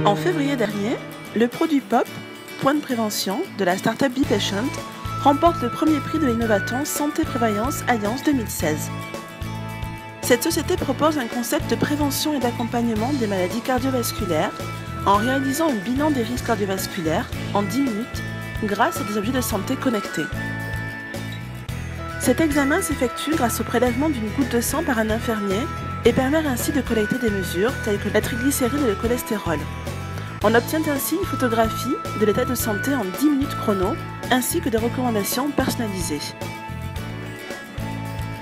En février dernier, le produit POP, point de prévention, de la start-up BePatient, remporte le premier prix de l'Innovaton Santé Prévoyance Alliance 2016. Cette société propose un concept de prévention et d'accompagnement des maladies cardiovasculaires en réalisant un bilan des risques cardiovasculaires en 10 minutes grâce à des objets de santé connectés. Cet examen s'effectue grâce au prélèvement d'une goutte de sang par un infirmier et permet ainsi de collecter des mesures telles que la triglycéride et le cholestérol. On obtient ainsi une photographie de l'état de santé en 10 minutes chrono, ainsi que des recommandations personnalisées.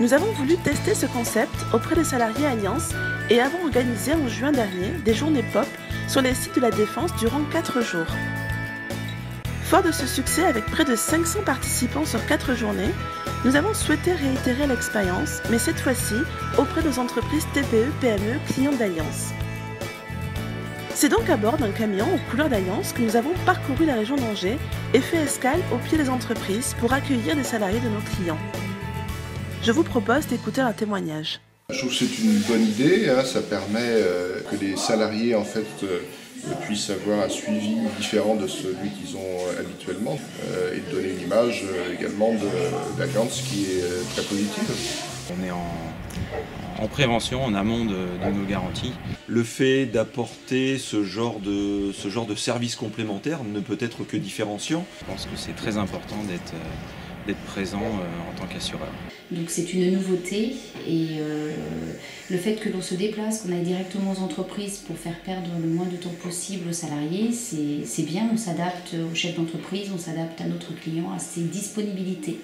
Nous avons voulu tester ce concept auprès des salariés Alliance et avons organisé en juin dernier des journées POP sur les sites de la Défense durant 4 jours. Fort de ce succès avec près de 500 participants sur 4 journées, nous avons souhaité réitérer l'expérience, mais cette fois-ci auprès des entreprises TPE-PME clients d'Alliance. C'est donc à bord d'un camion aux couleurs d'Alliance que nous avons parcouru la région d'Angers et fait escale au pied des entreprises pour accueillir des salariés de nos clients. Je vous propose d'écouter un témoignage. Je trouve que c'est une bonne idée, ça permet que les salariés en fait, puissent avoir un suivi différent de celui qu'ils ont habituellement et de donner une image également d'Alliance qui est très positive. On est en prévention, en amont de nos garanties. Le fait d'apporter ce genre de service complémentaire ne peut être que différenciant. Je pense que c'est très important d'être présent en tant qu'assureur. Donc c'est une nouveauté et le fait que l'on se déplace, qu'on aille directement aux entreprises pour faire perdre le moins de temps possible aux salariés, c'est bien, on s'adapte aux chefs d'entreprise, on s'adapte à notre client, à ses disponibilités.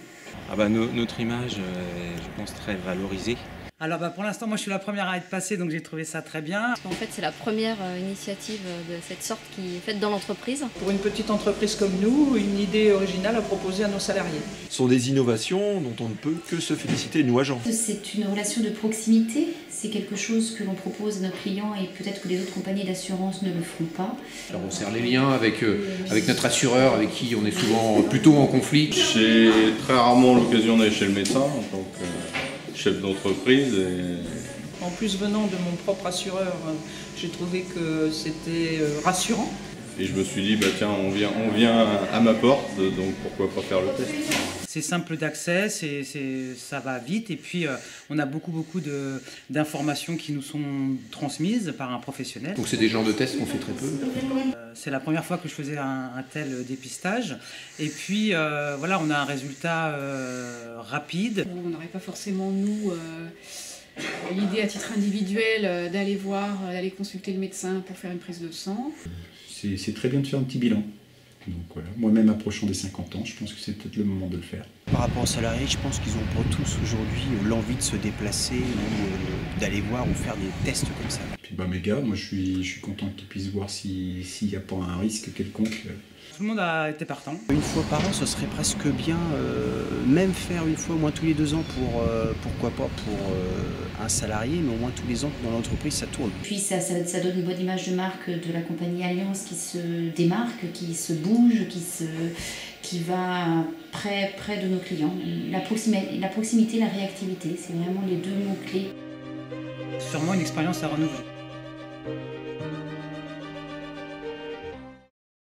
Notre image est, je pense, très valorisée. Alors pour l'instant, moi je suis la première à être passée, donc j'ai trouvé ça très bien. En fait, c'est la première initiative de cette sorte qui est faite dans l'entreprise. Pour une petite entreprise comme nous, une idée originale à proposer à nos salariés. Ce sont des innovations dont on ne peut que se féliciter, nous agents. C'est une relation de proximité, c'est quelque chose que l'on propose à nos clients et peut-être que les autres compagnies d'assurance ne le feront pas. Alors on serre les liens avec notre assureur, avec qui on est souvent plutôt en conflit. J'ai très rarement l'occasion d'aller chez le médecin, donc chef d'entreprise. En plus, venant de mon propre assureur, j'ai trouvé que c'était rassurant. Et je me suis dit, tiens, on vient à ma porte, donc pourquoi pas faire le test. C'est simple d'accès, ça va vite et puis on a beaucoup d'informations qui nous sont transmises par un professionnel. Donc c'est des genres de tests qu'on fait très peu. C'est la première fois que je faisais un tel dépistage et puis voilà, on a un résultat rapide. On n'aurait pas forcément nous l'idée à titre individuel d'aller consulter le médecin pour faire une prise de sang. C'est très bien de faire un petit bilan. Donc voilà, moi-même approchant des 50 ans, je pense que c'est peut-être le moment de le faire. Par rapport aux salariés, je pense qu'ils ont pour tous aujourd'hui l'envie de se déplacer ou d'aller voir ou faire des tests comme ça. Puis mes gars, moi je suis content qu'ils puissent voir s'il n'y a pas un risque quelconque. Tout le monde a été partant. Une fois par an, ce serait presque bien, même faire une fois au moins tous les 2 ans pour, pourquoi pas pour un salarié, mais au moins tous les ans dans l'entreprise ça tourne. Puis ça donne une bonne image de marque de la compagnie Alliance qui se démarque, qui se bouge, qui va près de nos clients. La proximité, la réactivité, c'est vraiment les 2 mots-clés. Sûrement une expérience à renouveler.